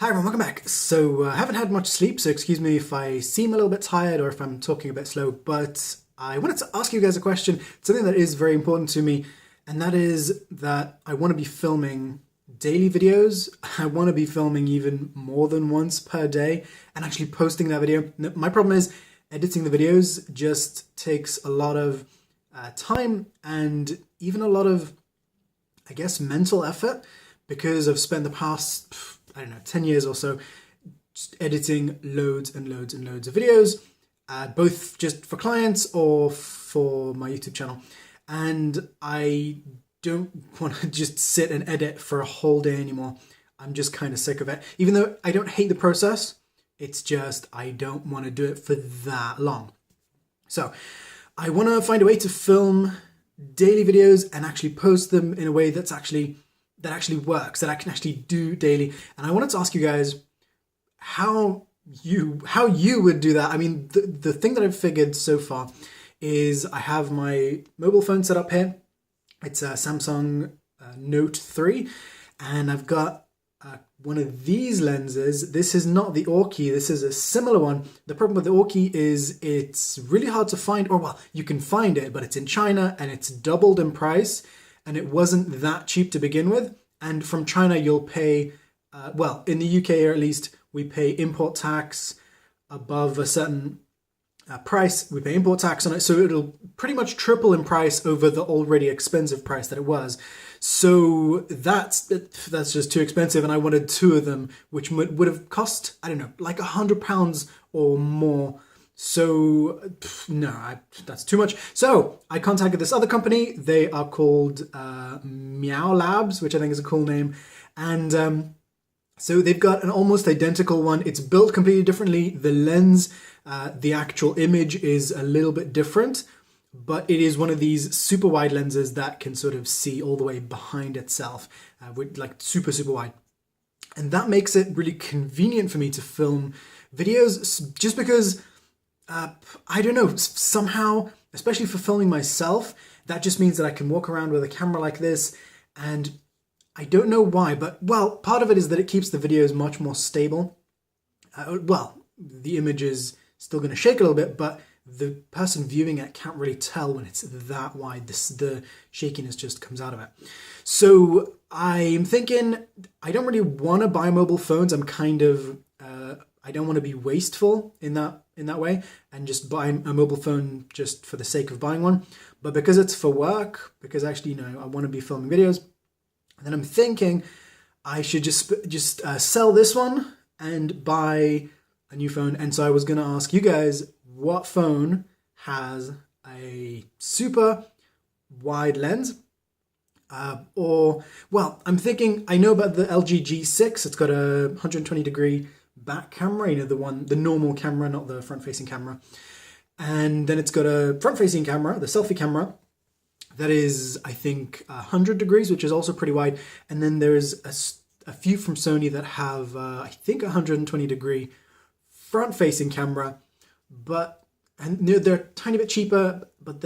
Hi everyone, welcome back. So I haven't had much sleep, so excuse me if I seem a little bit tired or if I'm talking a bit slow, but I wanted to ask you guys a question, something that is very important to me, and that is that I want to be filming daily videos. I want to be filming even more than once per day and actually posting that video. My problem is editing the videos just takes a lot of time and even a lot of, I guess, mental effort because I've spent the past, I don't know, 10 years or so just editing loads and loads and loads of videos, both just for clients or for my YouTube channel. And I don't want to just sit and edit for a whole day anymore. I'm just kind of sick of it. Even though I don't hate the process, it's just I don't want to do it for that long. So I want to find a way to film daily videos and actually post them in a way that actually works, that I can actually do daily. And I wanted to ask you guys how you would do that. I mean, the thing that I've figured so far is I have my mobile phone set up here. It's a Samsung Note 3, and I've got one of these lenses. This is not the Orki, this is a similar one. The problem with the Orki is it's really hard to find, or well, you can find it, but it's in China and it's doubled in price, and it wasn't that cheap to begin with. And from China, you'll pay, well, in the UK or at least, we pay import tax above a certain price. We pay import tax on it, so it'll pretty much triple in price over the already expensive price that it was. So that's just too expensive, and I wanted two of them, which would have cost, I don't know, like £100 or more. So no, that's too much. So I contacted this other company. They are called MIAO Labs, which I think is a cool name. And so they've got an almost identical one. It's built completely differently. The lens, the actual image is a little bit different, but it is one of these super wide lenses that can sort of see all the way behind itself, with like super, super wide. And that makes it really convenient for me to film videos just because I don't know, somehow, especially for filming myself, that just means that I can walk around with a camera like this, and I don't know why, but well, part of it is that it keeps the videos much more stable. Well, the image is still going to shake a little bit, but the person viewing it can't really tell when it's that wide. The shakiness just comes out of it. So I'm thinking I don't really want to buy mobile phones. I'm kind of I don't want to be wasteful in that way and just buy a mobile phone just for the sake of buying one. But because it's for work, because actually, I want to be filming videos, then I'm thinking I should just sell this one and buy a new phone. And so I was going to ask you guys, what phone has a super wide lens? Or, well, I'm thinking, I know about the LG G6. It's got a 120 degree back camera, the normal camera, not the front-facing camera. And then it's got a front-facing camera, the selfie camera, that is, I think, 100 degrees, which is also pretty wide. And then there's a few from Sony that have, I think, 120 degree front-facing camera, and they're a tiny bit cheaper, but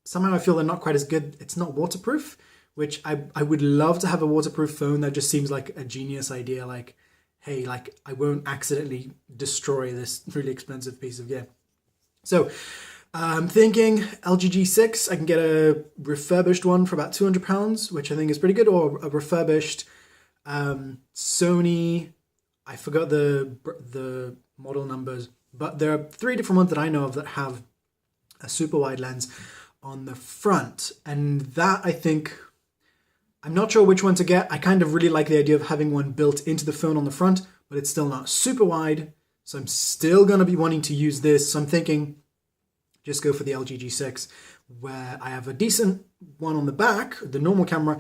somehow I feel they're not quite as good. It's not waterproof, which I would love to have a waterproof phone. That just seems like a genius idea. Like, hey, like I won't accidentally destroy this really expensive piece of gear. So I'm thinking LG G6, I can get a refurbished one for about £200, which I think is pretty good, or a refurbished Sony, I forgot the model numbers, but there are 3 different ones that I know of that have a super wide lens on the front. And that, I think, I'm not sure which one to get. I kind of really like the idea of having one built into the phone on the front, but it's still not super wide. So I'm still going to be wanting to use this. So I'm thinking just go for the LG G6, where I have a decent one on the back, the normal camera,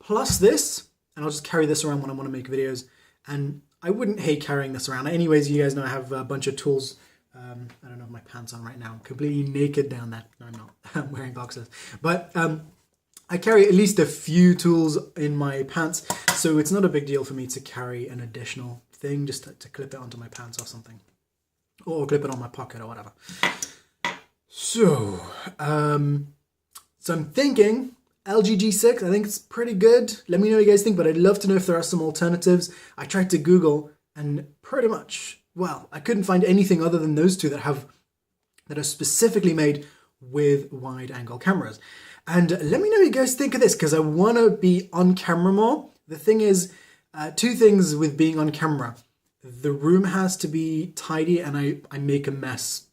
plus this, and I'll just carry this around when I want to make videos. And I wouldn't hate carrying this around. Anyways, you guys know I have a bunch of tools. I don't know if my pants on right now. I'm completely naked down there. No, I'm not. I'm wearing boxers. But I carry at least a few tools in my pants, so it's not a big deal for me to carry an additional thing just to clip it onto my pants or something. Or clip it on my pocket or whatever. So I'm thinking LG G6, I think it's pretty good. Let me know what you guys think, but I'd love to know if there are some alternatives. I tried to Google And pretty much, well, I couldn't find anything other than those two that are specifically made with wide angle cameras. And let me know what you guys think of this, because I want to be on camera more. The thing is, two things with being on camera. The room has to be tidy, and I make a mess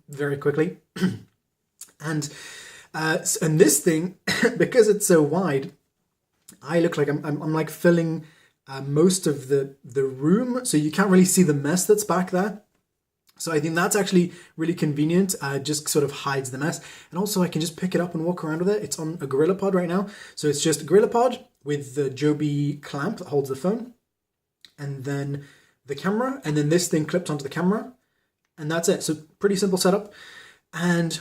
very quickly. And this thing, because it's so wide, I look like I'm like filling most of the room, so you can't really see the mess that's back there. So I think that's actually really convenient, just sort of hides the mess. And also I can just pick it up and walk around with it. It's on a GorillaPod right now. So it's just a GorillaPod with the Joby clamp that holds the phone, and then the camera, and then this thing clipped onto the camera, and that's it. So pretty simple setup. And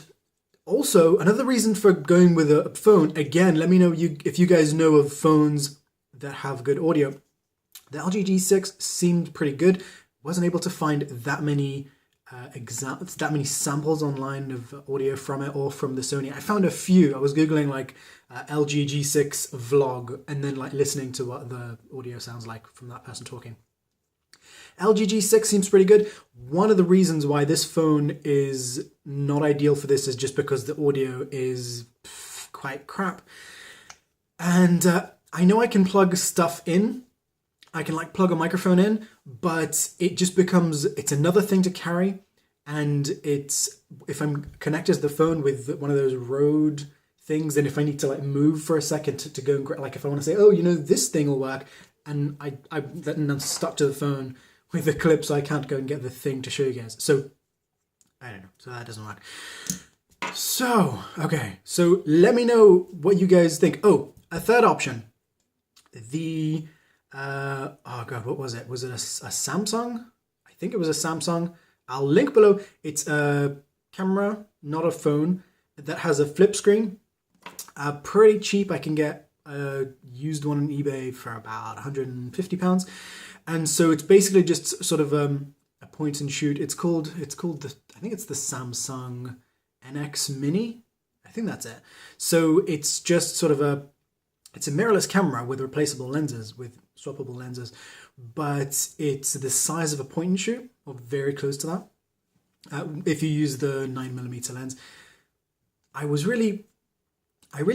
also another reason for going with a phone, again, let me know if you guys know of phones that have good audio. The LG G6 seemed pretty good. Wasn't able to find that many samples online of audio from it or from the Sony. I found a few. I was Googling like LG G6 vlog and then like listening to what the audio sounds like from that person talking. LG G6 seems pretty good. One of the reasons why this phone is not ideal for this is just because the audio is quite crap. And I know I can plug stuff in. I can like plug a microphone in, but it just becomes, it's another thing to carry. And it's, if I'm connected to the phone with one of those Rode things, and if I need to like move for a second to go and like, if I want to say, oh, you know, this thing will work, and I'm stuck to the phone with the clip, so I can't go and get the thing to show you guys. So I don't know, so that doesn't work. So, okay, so let me know what you guys think. Oh, a third option. The, oh God, what was it? Was it a Samsung? I think it was a Samsung. I'll link below. It's a camera, not a phone, that has a flip screen. Pretty cheap. I can get a used one on eBay for about £150. And so it's basically just sort of a point and shoot. It's called I think it's the Samsung NX Mini. I think that's it. So it's just sort of it's a mirrorless camera with replaceable lenses, with swappable lenses, but it's the size of a point and shoot, or very close to that. If you use the 9mm lens, I really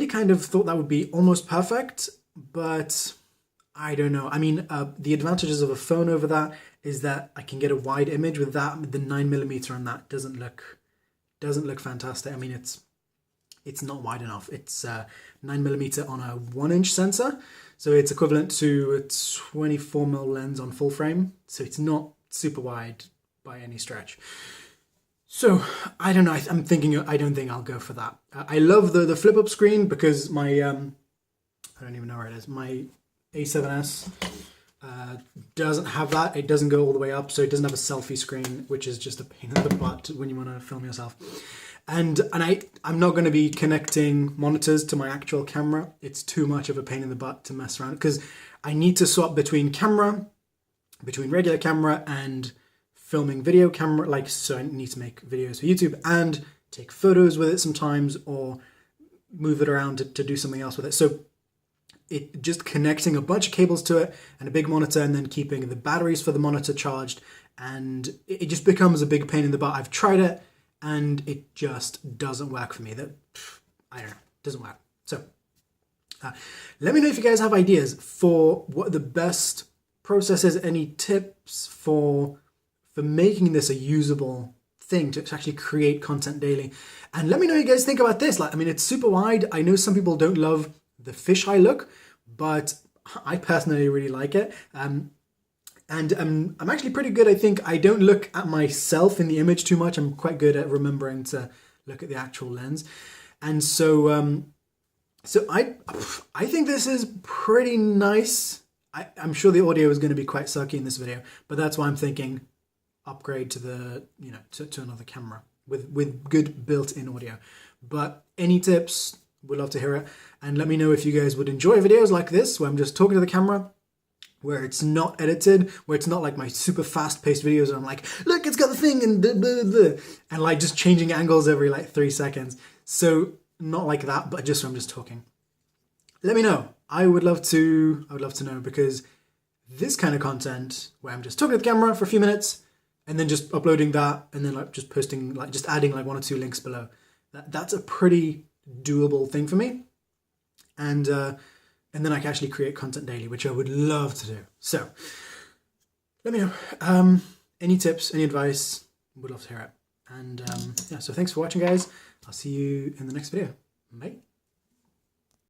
kind of thought that would be almost perfect, but I don't know. I mean, the advantages of a phone over that is that I can get a wide image with that. The 9mm on that doesn't look fantastic. I mean, it's not wide enough. It's 9mm on a 1-inch sensor, so it's equivalent to a 24mm lens on full frame. So it's not super wide by any stretch. So I don't know. I'm thinking I don't think I'll go for that. I love the flip up screen because my I don't even know where it is. My A7S doesn't have that. It doesn't go all the way up, so it doesn't have a selfie screen, which is just a pain in the butt when you want to film yourself. And I'm not going to be connecting monitors to my actual camera. It's too much of a pain in the butt to mess around, because I need to swap between regular camera and filming video camera, like, so I need to make videos for YouTube and take photos with it sometimes, or move it around to do something else with it. So it just connecting a bunch of cables to it and a big monitor, and then keeping the batteries for the monitor charged, and it just becomes a big pain in the butt. I've tried it and it just doesn't work for me. I don't know, doesn't work. So let me know if you guys have ideas for what the best process is, any tips for making this a usable thing to actually create content daily. And let me know what you guys think about this. Like, I mean, it's super wide. I know some people don't love the fisheye look, but I personally really like it. And I'm actually pretty good. I think I don't look at myself in the image too much. I'm quite good at remembering to look at the actual lens. And so, so I think this is pretty nice. I'm sure the audio is going to be quite sucky in this video, but that's why I'm thinking upgrade to the, you know, to another camera with good built-in audio. But any tips, we'd love to hear it. And let me know if you guys would enjoy videos like this, where I'm just talking to the camera, where it's not edited, where it's not like my super fast-paced videos and I'm like, look, it's got the thing, and blah, blah, blah, and like just changing angles every like 3 seconds. So not like that, but just when I'm just talking. Let me know. I would love to know, because this kind of content where I'm just talking to the camera for a few minutes and then just uploading that and then like just posting, like just adding like 1 or 2 links below. That's a pretty doable thing for me. And then I can actually create content daily, which I would love to do. So let me know. Any tips, any advice, would love to hear it. And yeah, so thanks for watching, guys. I'll see you in the next video. Bye.